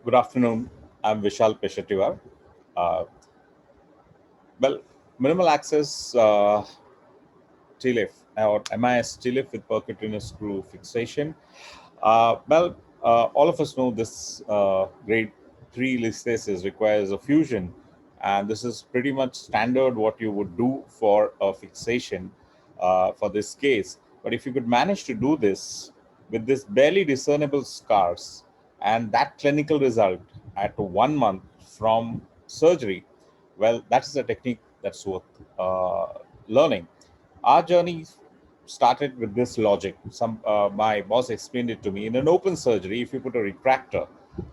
Good afternoon. I'm Vishal Pesshettiwar. Uh, well, minimal access TLIF or MIS TLIF with percutaneous screw fixation. All of us know this grade 3 listhesis requires a fusion, and this is pretty much standard what you would do for a fixation for this case. But if you could manage to do this with this barely discernible scars and that clinical result at 1 month from surgery, well, that is a technique that's worth learning. Our journey started with this logic. My boss explained it to me. In an open surgery, if you put a retractor,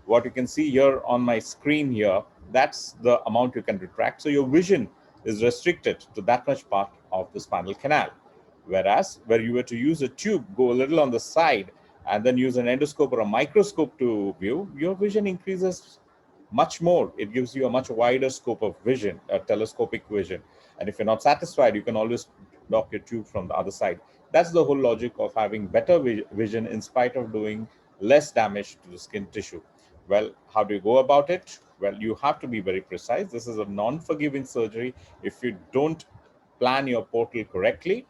what you can see here on my screen here, that's the amount you can retract. So your vision is restricted to that much part of the spinal canal. Whereas where you were to use a tube, go a little on the side, and then use an endoscope or a microscope to view, your vision increases much more. It gives you a much wider scope of vision, a telescopic vision. And if you're not satisfied, you can always dock your tube from the other side. That's the whole logic of having better vision in spite of doing less damage to the skin tissue. Well, how do you go about it? Well, you have to be very precise. This is a non-forgiving surgery. If you don't plan your portal correctly,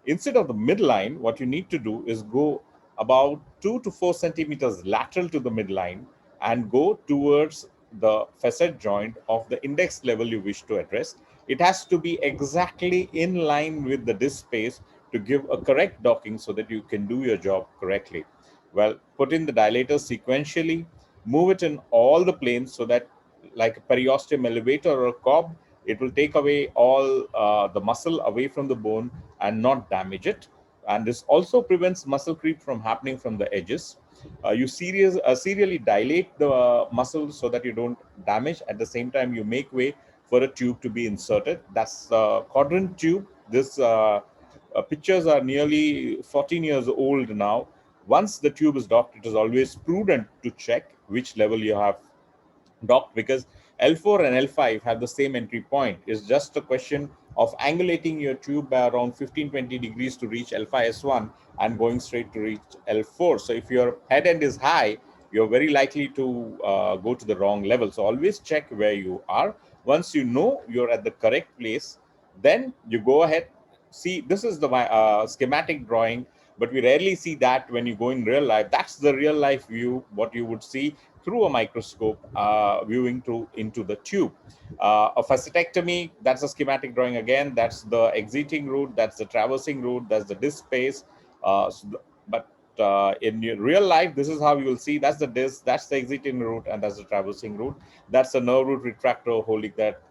instead of the midline, what you need to do is go about 2 to 4 centimeters lateral to the midline and go towards the facet joint of the index level you wish to address. It has to be exactly in line with the disc space to give a correct docking so that you can do your job correctly. Well, put in the dilator sequentially, move it in all the planes so that, like a periosteum elevator or a cob, it will take away all the muscle away from the bone and not damage it. And this also prevents muscle creep from happening from the edges. Serially dilate the muscle so that you don't damage. At the same time, you make way for a tube to be inserted. That's a quadrant tube. This pictures are nearly 14 years old now. Once the tube is docked, it is always prudent to check which level you have docked, because L4 and L5 have the same entry point. It's just a question of angulating your tube by around 15-20 degrees to reach L5S1 and going straight to reach L4. So if your head end is high, you're very likely to go to the wrong level. So always check where you are. Once you know you're at the correct place, then you go ahead. See, this is the schematic drawing, but we rarely see that when you go in real life. That's the real life view, what you would see through a microscope, viewing through into the tube. A facetectomy, that's a schematic drawing again. That's the exiting route, that's the traversing route, that's the disc space. But in your real life, this is how you will see. That's the disc, that's the exiting route, and that's the traversing route. That's the nerve root retractor holding that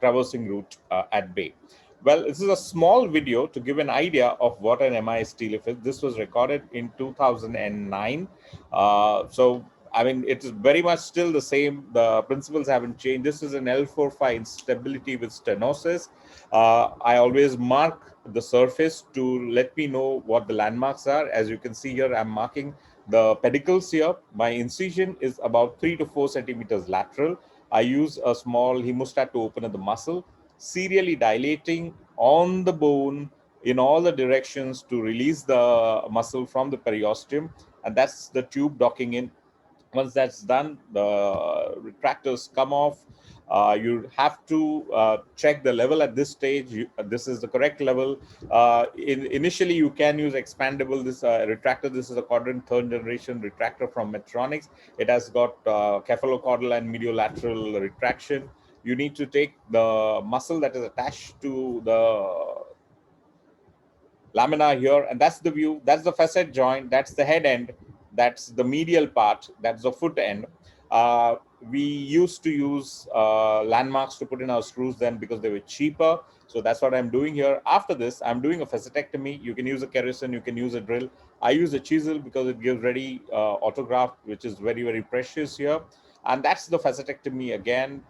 traversing route at bay. Well, this is a small video to give an idea of what an MIS TLIF is. This was recorded in 2009. I mean, it's very much still the same. The principles haven't changed. This is an L4-5 instability with stenosis. I always mark the surface to let me know what the landmarks are. As you can see here, I'm marking the pedicles here. My incision is about 3 to 4 centimeters lateral. I use a small hemostat to open up the muscle, serially dilating on the bone in all the directions to release the muscle from the periosteum, and that's the tube docking in. Once that's done, the retractors come off. You have to check the level at this stage. This is the correct level. Initially, you can use expandable this retractor. This is a quadrant third generation retractor from Medtronics. It has got cephalocaudal and mediolateral retraction. You need to take the muscle that is attached to the lamina here, and that's the view. That's the facet joint. That's the head end. That's the medial part. That's the foot end. We used to use landmarks to put in our screws then because they were cheaper. So that's what I'm doing here. After this, I'm doing a facetectomy. You can use a kerrison, you can use a drill. I use a chisel because it gives ready autograft, which is very, very precious here. And that's the facetectomy again.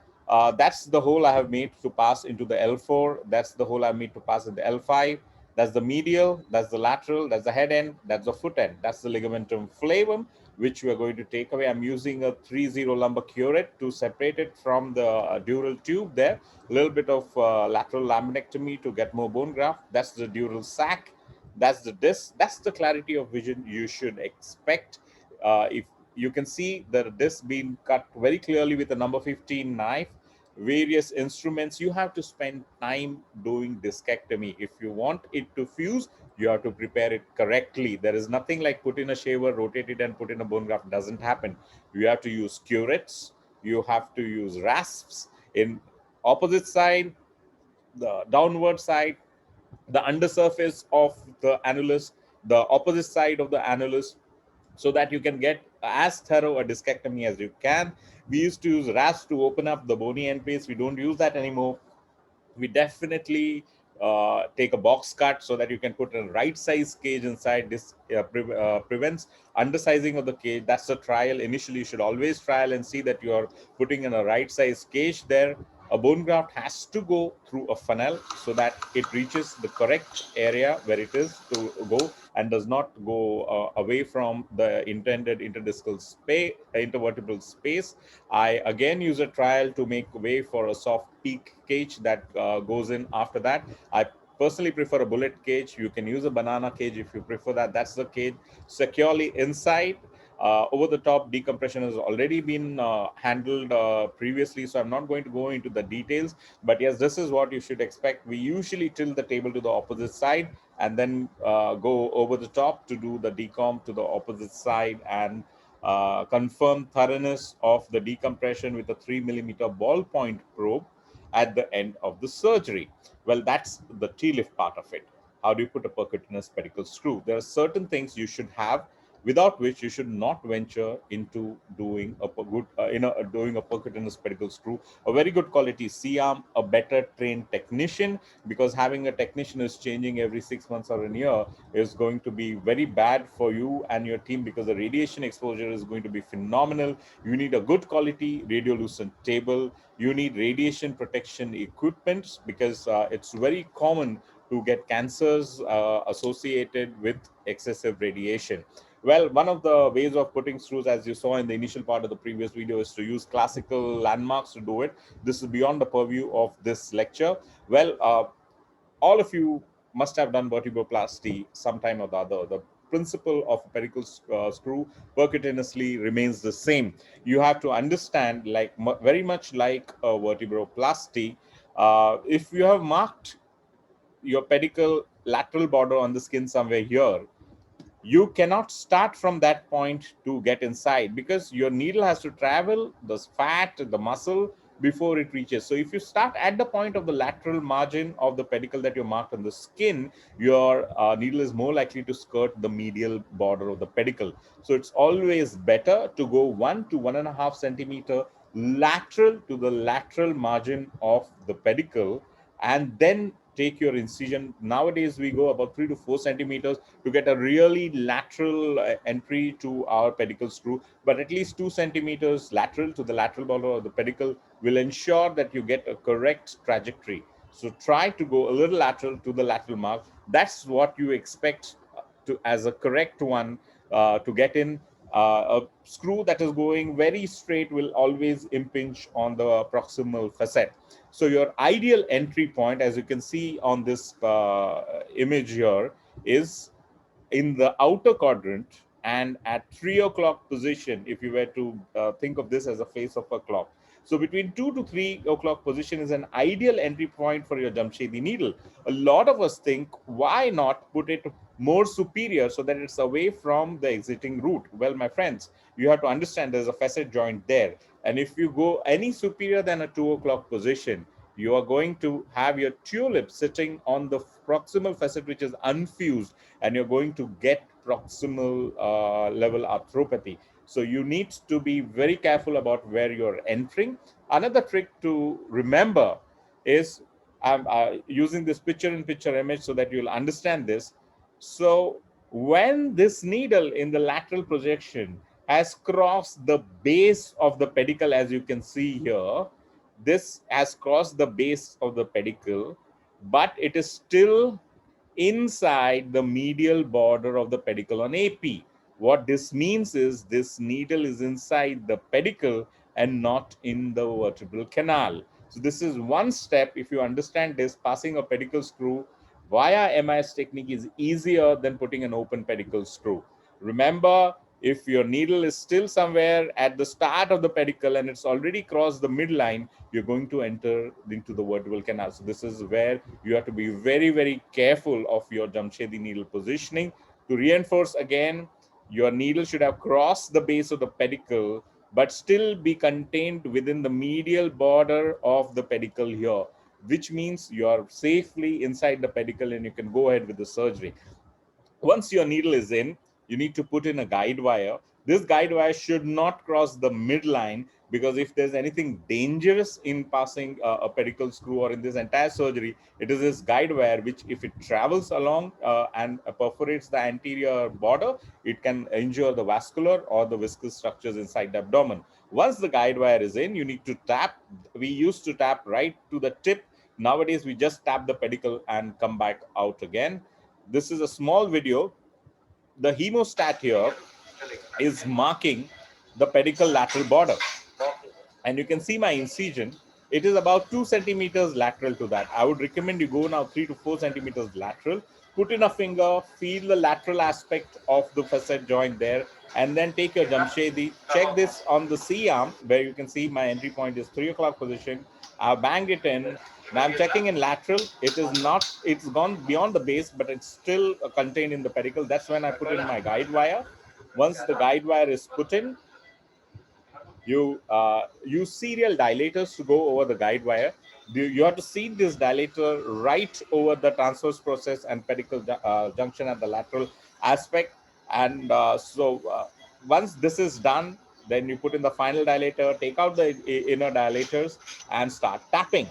That's the hole I have made to pass into the L4. That's the hole I made to pass in the L5. That's the medial, that's the lateral, that's the head end, that's the foot end. That's the ligamentum flavum, which we are going to take away. I'm using a 3-0 lumbar curette to separate it from the dural tube there. A little bit of lateral laminectomy to get more bone graft. That's the dural sac. That's the disc. That's the clarity of vision you should expect. If you can see the disc being cut very clearly with a number 15 knife, various instruments. You have to spend time doing discectomy. If you want it to fuse, you have to prepare it correctly. There is nothing like put in a shaver, rotate it, and put in a bone graft. Doesn't happen. You have to use curettes, you have to use rasps in opposite side, the downward side, the undersurface of the annulus, the opposite side of the annulus, so that you can get as thorough a discectomy as you can. We used to use rasp to open up the bony end place. We don't use that anymore. We definitely take a box cut so that you can put a right size cage inside. This prevents undersizing of the cage. That's the trial. Initially, you should always trial and see that you are putting in a right size cage there. A bone graft has to go through a funnel so that it reaches the correct area where it is to go and does not go away from the intended interdiscal space, intervertebral space. I again use a trial to make way for a soft peak cage that goes in after that. I personally prefer a bullet cage. You can use a banana cage if you prefer that. That's the cage securely inside. Over the top decompression has already been handled previously, so I'm not going to go into the details. But yes, this is what you should expect. We usually tilt the table to the opposite side and then go over the top to do the decomp to the opposite side and confirm thoroughness of the decompression with a 3 millimeter ballpoint probe at the end of the surgery. Well, that's the TLIF part of it. How do you put a percutaneous pedicle screw? There are certain things you should have without which you should not venture into doing a good doing a percutaneous pedicle screw. A very good quality C-arm, a better trained technician, because having a technician is changing every 6 months or a year is going to be very bad for you and your team, because the radiation exposure is going to be phenomenal. You need a good quality radiolucent table. You need radiation protection equipment, because it's very common to get cancers associated with excessive radiation. Well, one of the ways of putting screws, as you saw in the initial part of the previous video, is to use classical landmarks to do it. This is beyond the purview of this lecture. Well, all of you must have done vertebroplasty sometime or the other. The principle of a pedicle screw percutaneously remains the same. You have to understand, like very much like a vertebroplasty, if you have marked your pedicle lateral border on the skin somewhere here, you cannot start from that point to get inside, because your needle has to travel the fat, the muscle, before it reaches. So if you start at the point of the lateral margin of the pedicle that you marked on the skin, your needle is more likely to skirt the medial border of the pedicle. So it's always better to go 1 to 1.5 centimeter lateral to the lateral margin of the pedicle, and then take your incision. Nowadays we go about 3 to 4 centimeters to get a really lateral entry to our pedicle screw, but at least 2 centimeters lateral to the lateral border of the pedicle will ensure that you get a correct trajectory. So try to go a little lateral to the lateral mark. That's what you expect to as a correct one to get in. A screw that is going very straight will always impinge on the proximal facet. So your ideal entry point, as you can see on this image here, is in the outer quadrant and at 3 o'clock position, if you were to think of this as a face of a clock. So between 2 to 3 o'clock position is an ideal entry point for your Jamshedi needle. A lot of us think, why not put it more superior so that it's away from the exiting route? Well, my friends, you have to understand there's a facet joint there. And if you go any superior than a 2 o'clock position, you are going to have your tulip sitting on the proximal facet, which is unfused, and you're going to get proximal level arthropathy. So you need to be very careful about where you're entering. Another trick to remember is, I'm using this picture-in-picture image so that you'll understand this. So when this needle in the lateral projection has crossed the base of the pedicle, as you can see here, this has crossed the base of the pedicle, but it is still inside the medial border of the pedicle on AP. What this means is this needle is inside the pedicle and not in the vertebral canal. So this is one step. If you understand this, passing a pedicle screw via MIS technique is easier than putting an open pedicle screw. Remember, If your needle is still somewhere at the start of the pedicle and it's already crossed the midline, you're going to enter into the vertebral canal. So this is where you have to be very, very careful of your Jamshedi needle positioning. To reinforce again, your needle should have crossed the base of the pedicle, but still be contained within the medial border of the pedicle here, which means you are safely inside the pedicle and you can go ahead with the surgery. Once your needle is in, you need to put in a guide wire. This guide wire should not cross the midline, because if there's anything dangerous in passing a pedicle screw or in this entire surgery, it is this guide wire which, if it travels along and perforates the anterior border, it can injure the vascular or the viscous structures inside the abdomen. Once the guide wire is in, you need to tap. We used to tap right to the tip. Nowadays, we just tap the pedicle and come back out again. This is a small video. The hemostat here is marking the pedicle lateral border, and you can see my incision. It is about 2 centimeters lateral to that. I would recommend you go now 3 to 4 centimeters lateral. Put in a finger, feel the lateral aspect of the facet joint there, and then take your Jamshedi. Check this on the C arm, where you can see my entry point is 3 o'clock position. I banged it in. Now I'm checking in lateral. It is not, it's gone beyond the base, but it's still contained in the pedicle. That's when I put in my guide wire. Once the guide wire is put in, you use serial dilators to go over the guide wire. You have to seat this dilator right over the transverse process and pedicle junction at the lateral aspect. And once this is done, then you put in the final dilator, take out the inner dilators, and start tapping.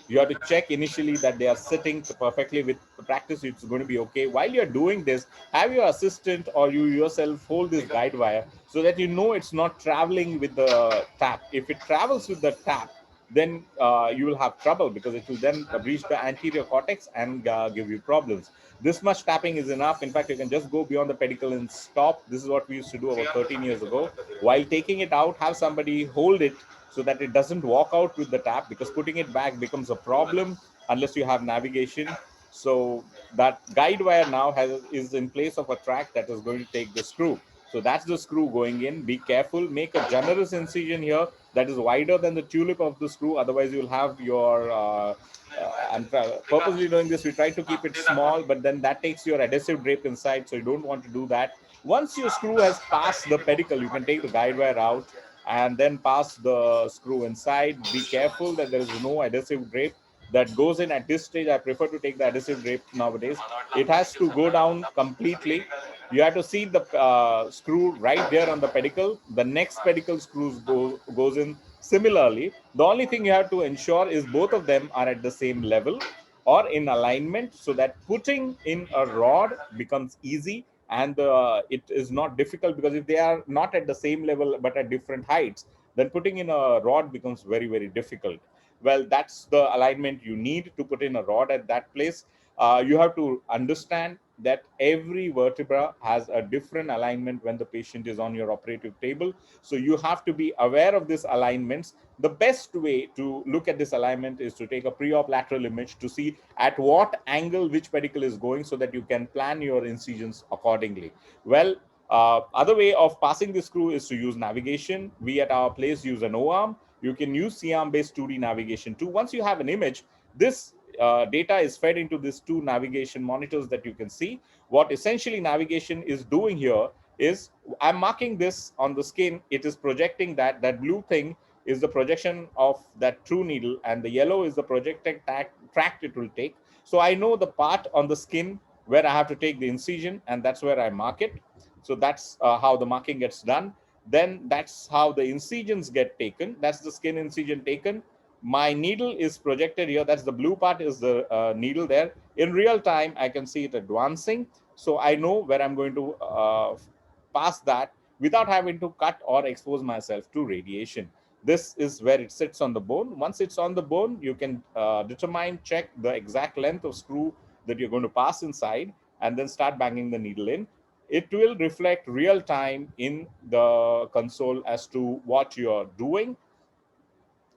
You have to check initially that they are sitting perfectly. With practice, it's going to be okay. While you're doing this, have your assistant or you yourself hold this guide wire so that you know it's not traveling with the tap. If it travels with the tap, then you will have trouble, because it will then reach the anterior cortex and give you problems. This much tapping is enough. In fact, you can just go beyond the pedicle and stop. This is what we used to do about 13 years ago. While taking it out, have somebody hold it so that it doesn't walk out with the tap, because putting it back becomes a problem unless you have navigation. So that guide wire now is in place of a track that is going to take the screw. So that's the screw going in. Be careful. Make a generous incision here that is wider than the tulip of the screw. Otherwise, you'll have your I'm purposely doing this. We try to keep it small, but then that takes your adhesive drape inside, so you don't want to do that. Once your screw has passed the pedicle, you can take the guide wire out and then pass the screw inside. Be careful that there is no adhesive drape that goes in at this stage. I prefer to take the adhesive drape nowadays. It has to go down completely. You have to see the screw right there on the pedicle. The next pedicle screws goes in similarly. The only thing you have to ensure is both of them are at the same level or in alignment, so that putting in a rod becomes easy, and it is not difficult, because if they are not at the same level but at different heights, then putting in a rod becomes very, very difficult. Well, that's the alignment you need to put in a rod at that place. You have to understand that every vertebra has a different alignment when the patient is on your operative table. So you have to be aware of these alignments. The best way to look at this alignment is to take a pre-op lateral image to see at what angle which pedicle is going, so that you can plan your incisions accordingly. Well, other way of passing the screw is to use navigation. We at our place use an O-arm. You can use C-arm based 2D navigation too. Once you have an image, this data is fed into these two navigation monitors that you can see. What essentially navigation is doing here is, I'm marking this on the skin. It is projecting that blue thing is the projection of that true needle, and the yellow is the projected tract it will take. So I know the part on the skin where I have to take the incision, and that's where I mark it. So that's how the marking gets done. Then that's how the incisions get taken. That's the skin incision taken. My needle is projected here. That's the blue part, is the needle there. In real time, I can see it advancing. So I know where I'm going to pass that without having to cut or expose myself to radiation. This is where it sits on the bone. Once it's on the bone, you can check the exact length of screw that you're going to pass inside, and then start banging the needle in. It will reflect real time in the console as to what you're doing,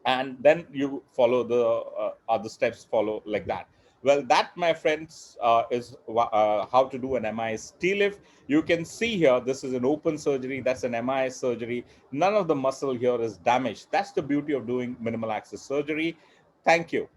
and then you follow the other steps follow like that. Well, that, my friends, is how to do an MIS TLIF. You can see here, this is an open surgery, that's an MIS surgery. None of the muscle here is damaged. That's the beauty of doing minimal access surgery. Thank you.